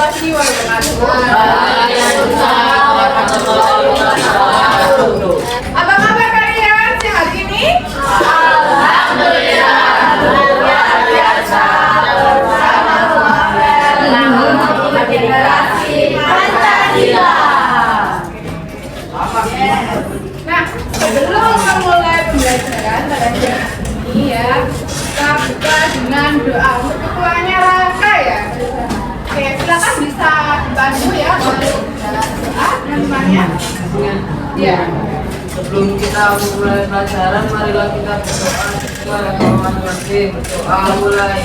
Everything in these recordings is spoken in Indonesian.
warahmatullahi wabarakatuh. Waalaikumsalam warahmatullahi wabarakatuh. Apa kabar kalian sehat ini? Alhamdulillah, luar biasa bersama generasi Pancasila. Nah, sebelum memulai pembelajaran pada jam ini ya, kita buka dengan doa untuk ketuanya Raka ya. Oke, silakan bisa dibantu ya untuk doa namanya. Ya. Sebelum kita mulai pelajaran, marilah kita berdoa kepada Bismillahirrahmanirrahim. Berdoa mulai.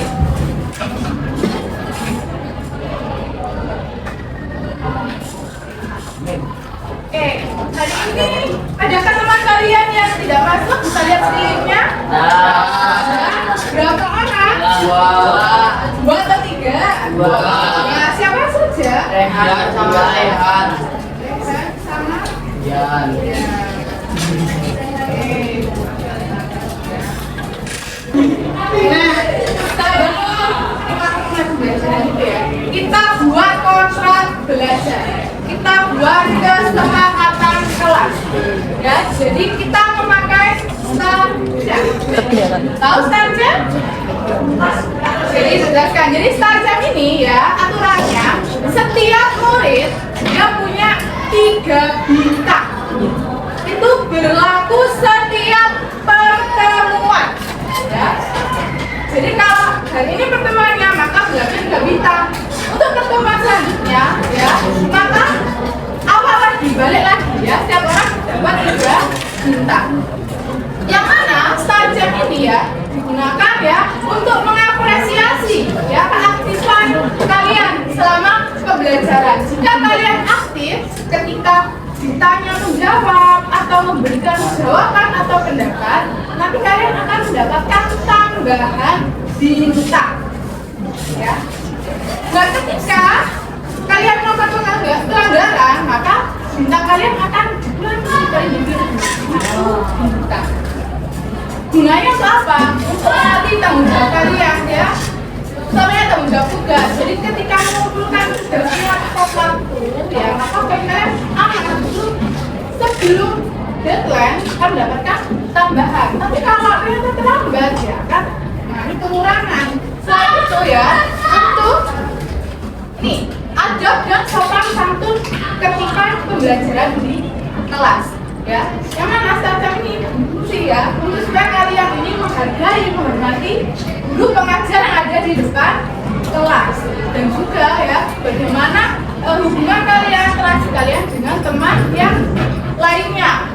Oke, hari ini adakah teman kalian yang tidak masuk? Bisa lihat sekelilingnya? Berapa orang? Dua atau tiga? Dua. Ya, siapa saja? Rehan sama Rehan. Rehan sama Yan. Ya. Nah, kita buat kontrak belajar. Kita buat kesepakatan kelas. Ya, jadi kita memakai starjam. Tahu starjam? Jadi jelaskan. Jadi starjam ini ya aturannya setiap murid dia punya 3 bintang. Itu berlaku setiap pertemuan. Ya. Jadi kalau hari ini pertemuannya maka berarti 3 bintang. Untuk pertemuan selanjutnya ya maka awal lagi balik lagi ya setiap orang dapat 3 bintang. Yang mana starjam ini ya digunakan ya untuk mengapresiasi ya keaktifan kalian selama pembelajaran. Jika kalian aktif ketika ditanya menjawab atau memberikan jawaban atau pendapat, nanti kalian akan mendapatkan tambahan bintang. Ya. Nah, ketika kalian melakukan pelanggaran, maka bintang kalian akan dikurangi dari bintang. Gunanya untuk apa? Untuk melatih tanggung jawab kalian ya. Soalnya tanggung jawab tugas. Jadi ketika mengumpulkan tugasnya tepat waktu, ya maka kalian akan sebelum deadline akan mendapatkan tambahan. Tapi kalau ternyata terlambat ya kan, nah ini pengurangan. Selain itu ya, untuk nih adab dan sopan santun ketika pembelajaran di kelas. Ya, yang mana startup ini fungsi ya untuk supaya kalian ini menghargai, menghormati guru pengajar yang ada di depan kelas dan juga ya bagaimana hubungan kalian, interaksi kalian dengan teman yang lainnya.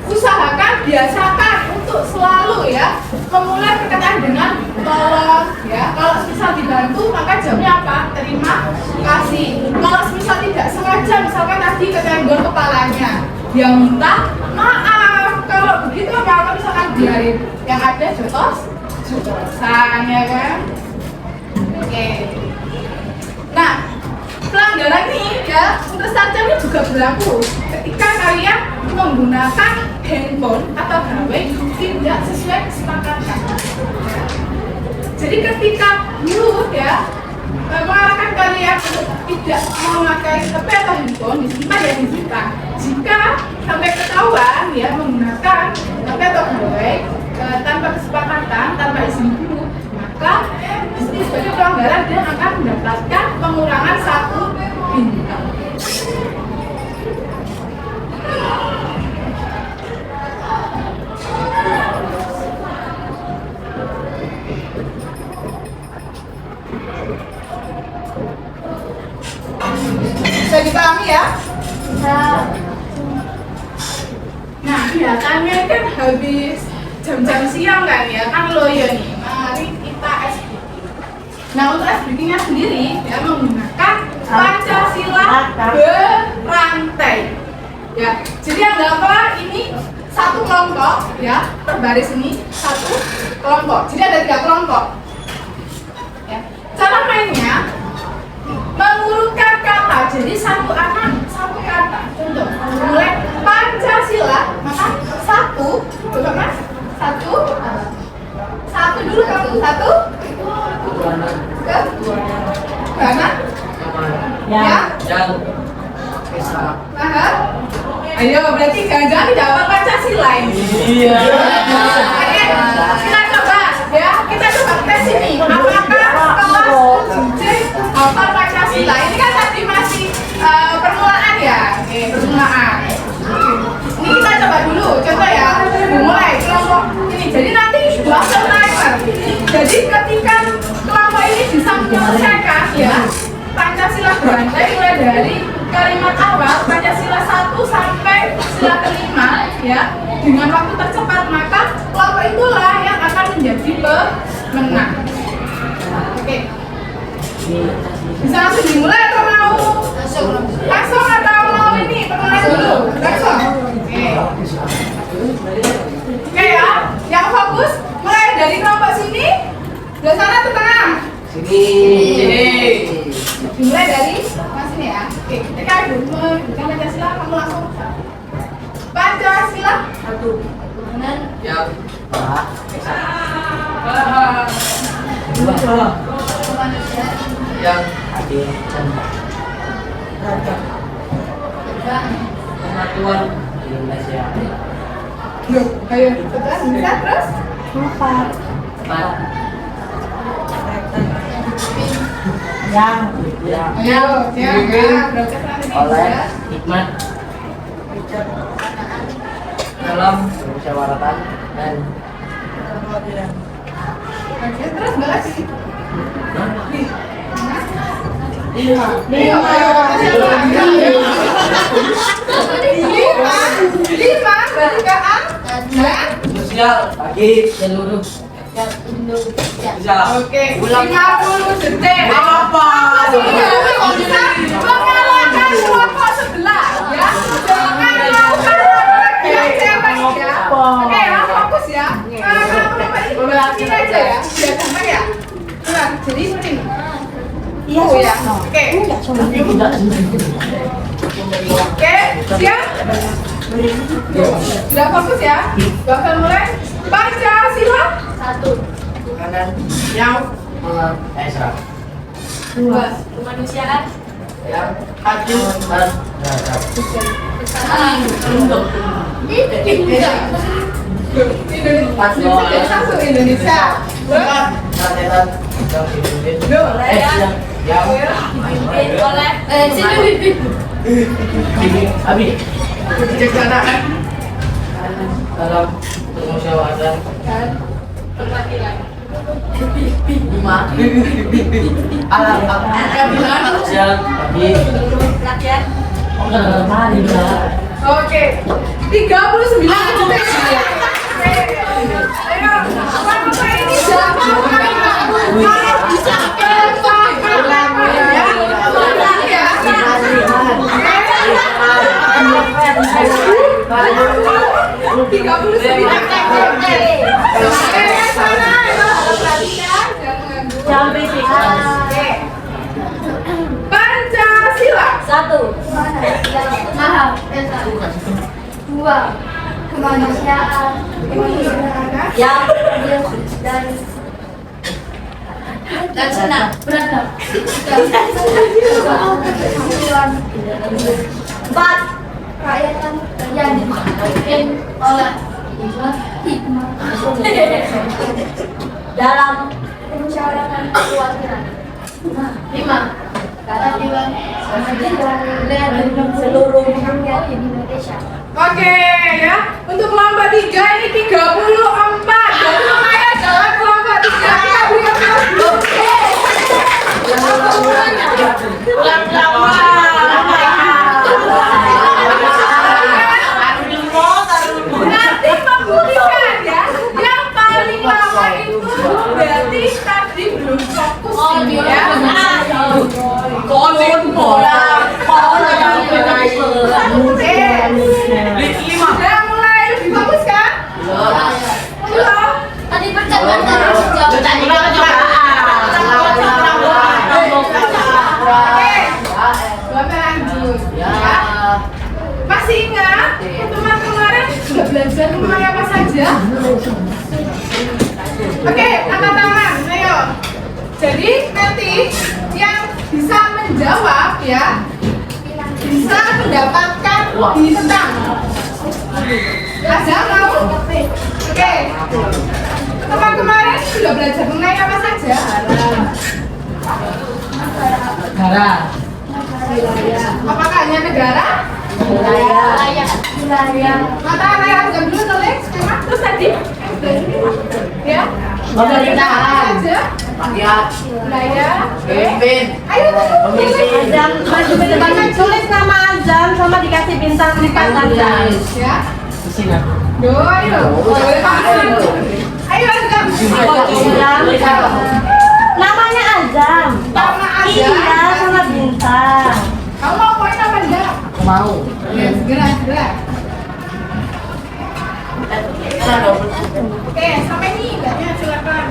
Usahakan, biasakan untuk selalu ya memulai perkataan dengan tolong ya. Kalau misal dibantu maka jawabnya apa? Terima kasih. Kalau misal tidak sengaja misalkan tadi ketenggol kepalanya, dia minta maaf. Kalau begitu kalau misalkan biarin yang ada jotos-jotosan ya kan. Oke. Nah, pelanggaran ini ya untuk starjam ini juga berlaku ketika kalian menggunakan handphone atau HP tidak sesuai kesepakatan. Jadi ketika guru ya mengarahkan kalian untuk tidak memakai HP atau handphone, disimpan ya disimpan. Jika sampai ketahuan ya menggunakan HP atau HP tanpa kesepakatan, tanpa izin guru, maka ini sebagai pelanggaran dia akan mendapatkan pengurangan 1 bintang. Bisa dipahami ya? Nah, biasanya kan habis jam-jam siang kan ya, kan loyo nih. Mari kita SBK. Nah, untuk SBK-nya sendiri ya menggunakan Pancasila berantai. Ya, jadi anggaplah ini satu kelompok ya, berbaris ini satu kelompok. Jadi ada 3 kelompok. Ya. Cara mainnya mengurutkan kata. Jadi satu kata. Contoh, mulai Pancasila, maka satu, coba mas, satu dulu kamu, satu, ke, kanan, Ya? Yang bisa. Aha. Ayo, berarti jangan-jangan tidak hafal Pancasila ini. Iya. Oke, kita coba ya, kita coba tes ini. Apakah kelas 7C hafal Pancasila? Ini kan tadi masih permulaan ya, oke, permulaan. Ini kita coba dulu, contoh ya, mulai kelompok ini. Jadi nanti buatkan timer. Jadi ketika kelompok ini bisa menyelesaikan ya Pancasila berantai mulai dari kalimat awal Pancasila 1 sampai sila kelima ya dengan waktu tercepat, maka kelompok itulah yang akan menjadi pemenang. Oke. Bisa langsung dimulai atau mau? Langsung atau mau ini perkenalan dulu? Langsung. Oke ya, yang fokus mulai dari kelompok sini, dari sana ke tengah. Sini. Dimulai dari mas ini ya. Oke, ketika ibu menyebutkan Pancasila, kamu langsung Pancasila. Yang yang adil kesatuan Indonesia. Yuk, ayo setelah bisa terus. Empat. Yang Ayo, siap. Berarti nanti oleh bisa. hikmat Dalam musyawaratan dan Oke, terus nggak lagi. lima Ayo, ayo, lima, berarti ke A dan sosial bagi seluruh bisa. oke, 50 detik. Apa? Iya, bisa mengalahkan kelompok sebelah, ya. Jangan melakukan lagi yang cewek, ya. Oke, ya, fokus ya. Kalau kelompok ini ini aja ya, biar gampang ya. Nah, jadi seperti ini. iya Oh, ya. Oke. Oke, siap? Sudah fokus ya? Bakal mulai. Pancasila. Kanan Yang Esra. dua. kemanusiaan Yang adil dan beradab. Indonesia satu Indonesia. Keadilan dan dipimpin. Yang oleh Abi Kebijaksanaan dalam permusyawaratan kematian lima alam sosial bagi rakyat Oke, 39 detik. Ayo, apa ini jangan bisa Pancasila. satu Dua, kemanusiaan yang dan senang beradab. empat Rakyat yang dipimpin oleh hikmat dalam permusyawaratan perwakilan. Lima, keadilan dan seluruh rakyat Indonesia. Oke ya, untuk kelompok 3 ini 34. Jadi lumayan jalan kelompok 3 kita berikan dulu. Nanti pembulikan ya, yang paling lama itu berarti tadi belum fokus ini ya. Sudah mulai lebih fokus kan? Belum. Tadi percakapan terus Oke, Bapak lanjut ya. Masih ingat teman kemarin sudah belajar mengenai apa saja? Oke, angkat tangan, ayo. Jadi nanti yang bisa menjawab ya bisa mendapatkan bintang. Azam mau? Oke. Teman kemarin sudah belajar mengenai apa saja? Negara. Apakah hanya negara? Wilayah. Mata area Azam dulu tulis skema. Terus tadi? Ya. Pemerintahan. Saja. Rakyat. Wilayah. Pemimpin. Ayo tulis. Azam, masih tulis nama Azam sama dikasih bintang 4 Azam. Ya. Di sini. Yo, ayo. Boleh Pak. Ayo Azam. Azam. Namanya Azam. Nama Iya, Azam. sama bintang. Kamu mau poin apa enggak? Aku mau. Ya, segera, segera. Oke, sampai nih enggaknya silakan.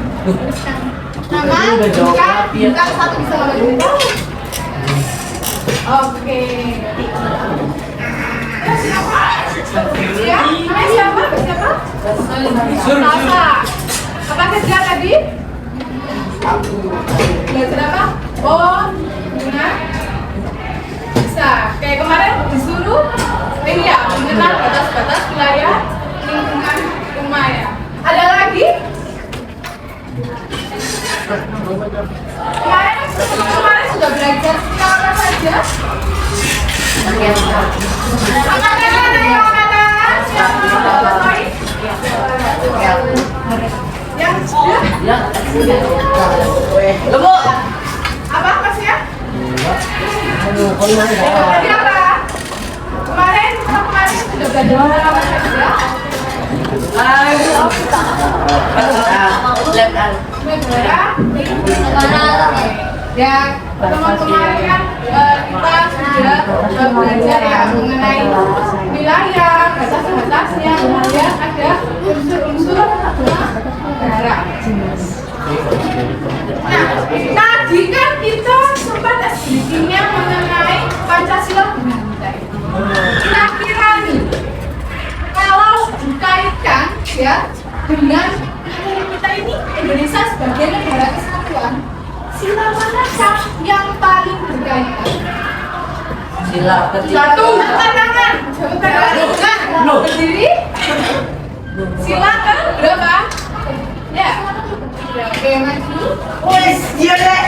Nama, bintang satu bisa lawan bintang. Oke. Siapa? Ya, namanya siapa? Siapa? Sasa. Apa kerja tadi? Belajar apa? Oh, gimana? Bisa. Kayak kemarin disuruh ini ya, mengenal batas-batas wilayah lingkungan rumah ya. Ada lagi? Kemarin sudah belajar tentang apa saja? Angkat tangan, ayo angkat tangan. Siapa yang mau bawain? Yang sudah? Ya. Loh, apa masnya? Tadi apa? Kemarin sudah belajar tentang apa saja? Negara. Ya, teman kemarin kan kita sudah belajar ya mengenai wilayah, batas-batasnya, kemudian ada unsur-unsur negara. Nah, tadi kan kita sempat sedikitnya mengenai Pancasila Bunda. Kira-kira nih, kalau dikaitkan ya dengan kita ini Indonesia sebagai negara kesatuan, sila manakah yang paling berkaitan? Sila ketiga. Satu, angkat tangan. Jangan berdiri. Sila ke berapa? Ya. Oke, maju. Wes, iya deh.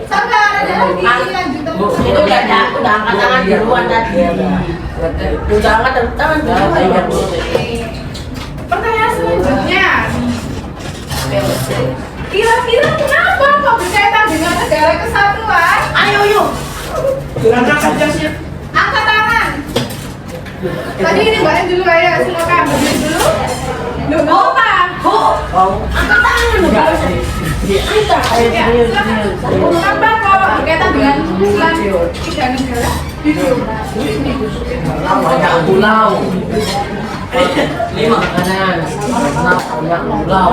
Sabar, ada lagi lanjut terus. Itu udah angkat tangan duluan tadi. Udah angkat tangan duluan. Pertanyaan selanjutnya. Kira-kira kenapa kok berkaitan dengan negara kesatuan? Ayo yuk. Angkat Pancasila. Angkat tangan. Tadi ini Mbak dulu ya, silakan berdiri dulu. Loh, apa? Angkat tangan dulu. Ya, silakan. Kenapa kok berkaitan dengan Islam tiga negara? Banyak pulau. 5 kanan. 6 banyak pulau.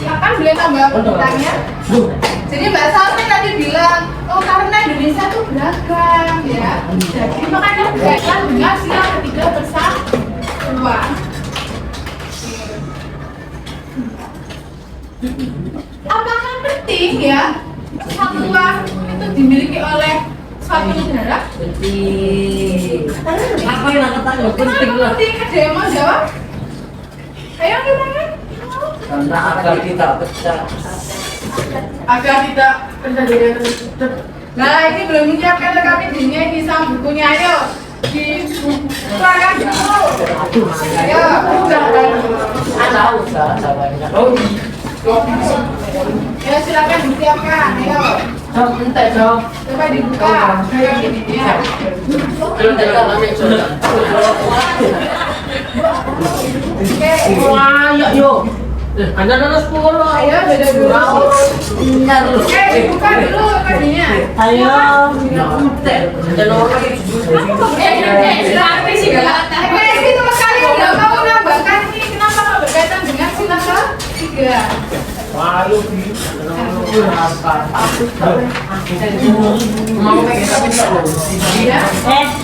Kapan boleh tambah pertanyaan? Jadi Mbak Salmi tadi bilang, oh karena Indonesia itu beragam ya. Jadi makanya berkaitan dengan sila ketiga persatuan. Apakah penting ya persatuan itu dimiliki oleh suatu negara? Penting. Apa yang angkat tangan? Penting Kenapa lah. penting? Ada yang mau jawab? Ayo gimana? Karena agar kita pecah. Agar tidak terjadi tertutup. Nah ini belum menyiapkan lengkap ini sama bukunya, ayo diserahkan dulu. Ayo, udah. Tahu sahabatnya. Ya silakan disiapkan, ayo. Entah dong. Coba dibuka. Ayo ini ya. Oke. Wah, yuk. Anda lulus 10. Ayo beda dulu. Benar lu. Oke, dibuka dulu kakinya. Ayo. Silakan sih itu sekali nggak mau menambahkan ini kenapa kok berkaitan dengan sila ketiga? Wah, yuk. Mau kita bisa loh. Ya.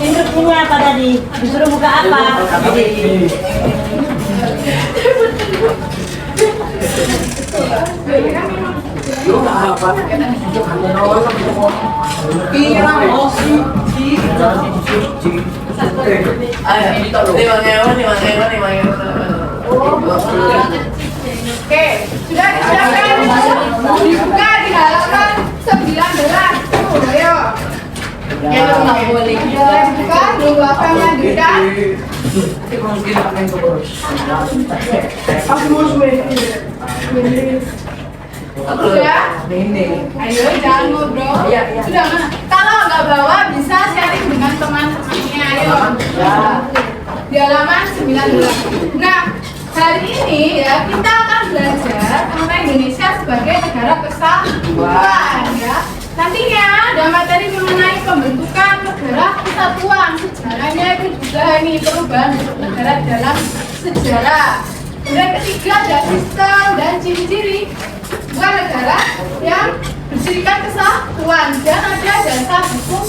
Instruksinya apa tadi? Disuruh buka apa? Yo apa? Kira oh si. Ayo, 5.000. Oke, sudah disiapkan. Dibuka di halaman 19. Ayo. nggak boleh. Sudah dibuka, belakang lanjutkan. Sudah? Ayo, jangan ngobrol. Sudah mana? Kalau nggak bawa, bisa sharing dengan teman-temannya. Ayo. Di halaman 19. Nah, hari ini ya kita akan belajar mengenai Indonesia sebagai negara kesatuan ya. Nantinya ada materi mengenai pembentukan negara kesatuan, sejarahnya itu juga ini perubahan bentuk negara dalam sejarah. Kemudian ketiga ada sistem dan ciri-ciri sebuah negara yang bersirikan kesatuan dan ada dasar hukum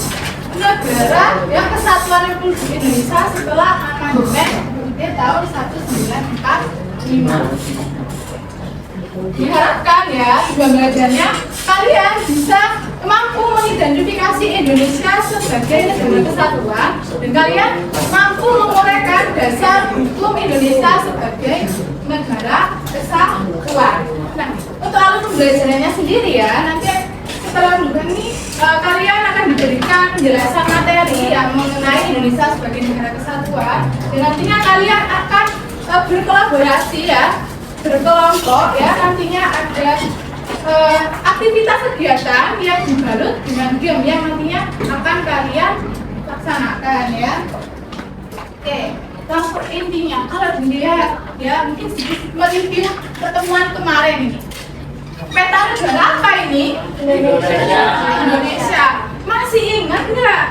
negara yang kesatuan Republik Indonesia setelah amandemen UUD tahun 1945. Diharapkan ya tujuan belajarnya kalian bisa mampu mengidentifikasi Indonesia sebagai negara kesatuan dan kalian mampu menguraikan dasar hukum Indonesia sebagai negara kesatuan. Nah, untuk alur pembelajarannya sendiri ya, nanti setelah bukan ini kalian akan diberikan penjelasan materi yang mengenai Indonesia sebagai negara kesatuan dan nantinya kalian akan berkolaborasi ya, berkelompok ya, nantinya ada aktivitas kegiatan yang dibalut dengan game yang nantinya akan kalian laksanakan ya. Oke, langsung intinya kalau dilihat ya, mungkin sedikit mereview pertemuan kemarin ini. Peta negara apa ini? Indonesia. Masih ingat nggak?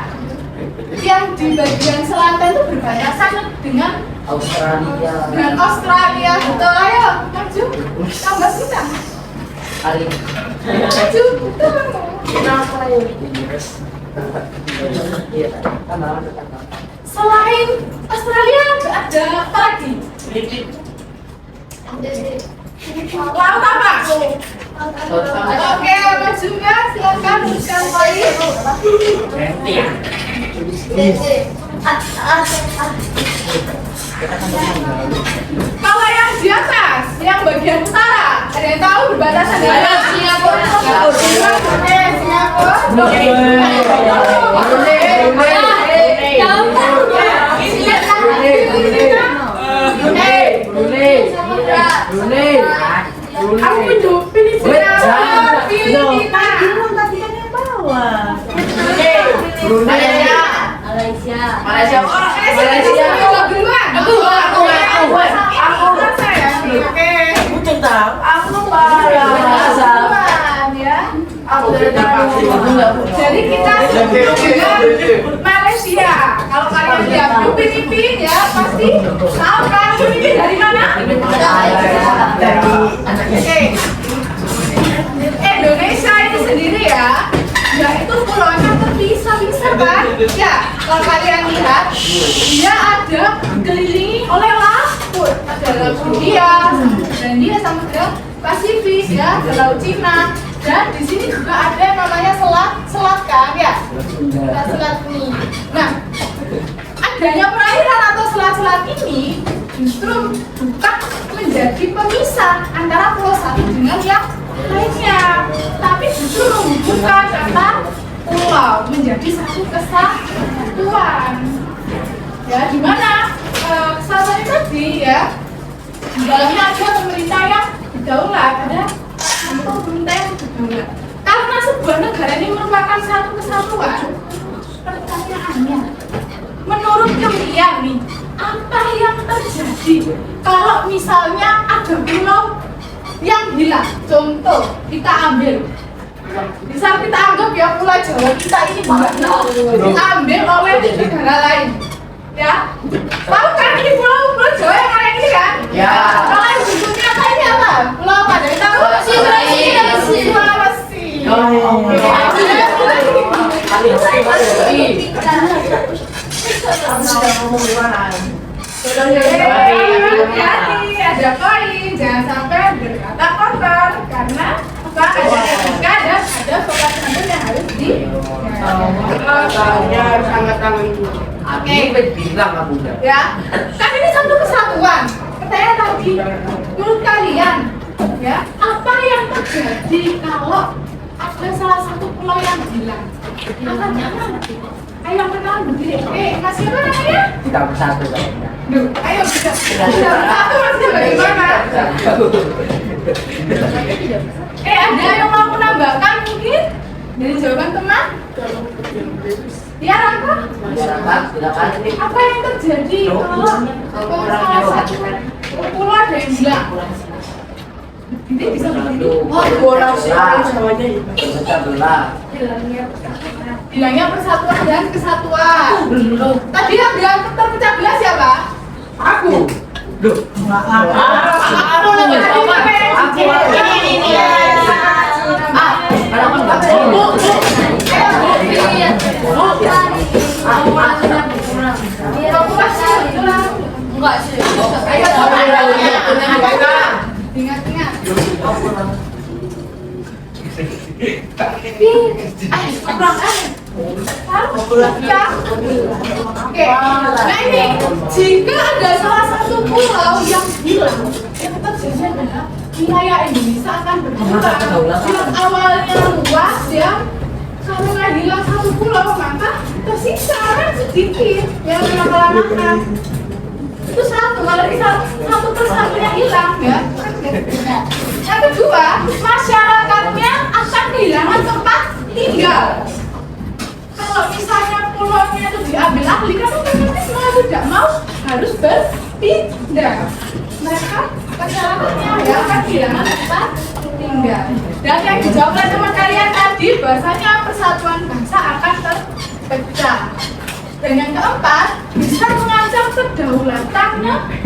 Yang di bagian selatan itu berbatasan dengan Australia. Betul, ayo maju. Tambah kita. Maju, betul. Selain Australia ada apa lagi? Laut apa? Oke, maju nggak? Silakan teruskan poin. Kalau yang di atas, yang bagian utara, ada yang tahu berbatasan dengan Singapura? Oke, Singapura. Aku menjawab Filipina. Filipina. Tadi kan yang bawah. Malaysia. Malaysia. Duluan. Aku saya. Oke. Bukan tahu. Aku duluan ya. Jadi kita dengan Malaysia. Kalau kalian lihat Filipina ya pasti tahu kan Filipina dari mana? Oke. Indonesia itu sendiri ya, itu pulaunya terpisah-pisah kan? Ya, kalau kalian lihat, dia ada dikelilingi oleh laut. Ada laut India, Samudra Samudra Pasifik ya, ada laut Cina. Dan di sini juga ada yang namanya selat kan ya? Selat ini. Nah, adanya perairan atau selat-selat ini justru bukan menjadi pemisah antara pulau satu dengan yang lainnya, tapi justru menghubungkan kata pulau menjadi satu kesatuan. Ya, di mana kesatuan tadi ya, di dalamnya ada pemerintah yang berdaulat, ada pemerintah yang berdaulat. Karena sebuah negara ini merupakan satu kesatuan, pertanyaannya, menurut kalian nih, apa yang terjadi kalau misalnya ada pulau yang hilang? Contoh, kita ambil, misal kita anggap ya pulau Jawa kita ini diambil oleh negara lain, ya. Tahu kan ini pulau Jawa yang mana ini kan? Ya. Kalau yang bentuknya apa ini apa? Pulau apa? Dari tahu? Sulawesi. Hati-hati, ada poin. jangan sampai berkata kotor karena apa? Ada sopan santun yang harus di. Katanya sangat tangan Oke. bilang kamu udah. Ya, kan ini satu kesatuan. Pertanyaan tadi, menurut kalian, ya, apa yang terjadi kalau ada salah satu pulau yang hilang? Akan jangan. Ayo yang pertama berdiri. Masih apa namanya? Kita bersatu kayaknya. Duh, ayo bisa bersatu masih bagaimana? Ada yang mau menambahkan mungkin dari jawaban teman? Ya, Raka? Masyarakat silakan ini. Apa yang terjadi kalau salah satu pulau ada yang hilang? Ini bisa begini. Pecah belah. Hilangnya persatuan dan kesatuan. Tadi yang bilang terpecah belah siapa? Aku. Duh. Aku lebih sopan. Ini. Kalau aku nggak mau. Enggak sih. Ayo coba ingat-ingat. Oke, nah ini jika ada salah satu pulau yang hilang, yang terjadi adalah wilayah Indonesia akan berkurang. Yang awalnya luas ya, karena hilang satu pulau maka tersisa orang sedikit yang lama-lama. Itu satu, kalau satu persatunya hilang ya. Yang kedua, masyarakatnya akan kehilangan tempat tinggal. Kalau misalnya pulaunya itu diambil alih, kan otomatis mau tidak mau harus berpindah. Mereka masyarakatnya ya akan kehilangan tempat tinggal. Dan yang dijawab oleh teman kalian tadi, bahasanya persatuan bangsa akan terpecah. Dan yang keempat, bisa mengancam kedaulatan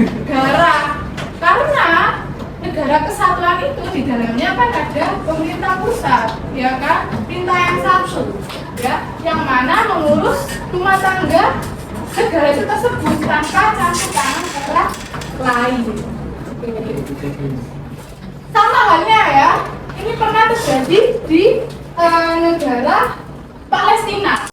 negara. Karena negara kesatuan itu di dalamnya kan ada pemerintah pusat, ya kan, perintah yang satu, ya, yang mana mengurus rumah tangga negara itu tersebut tanpa campur tangan negara lain. Sama halnya ya, ini pernah terjadi di negara Palestina.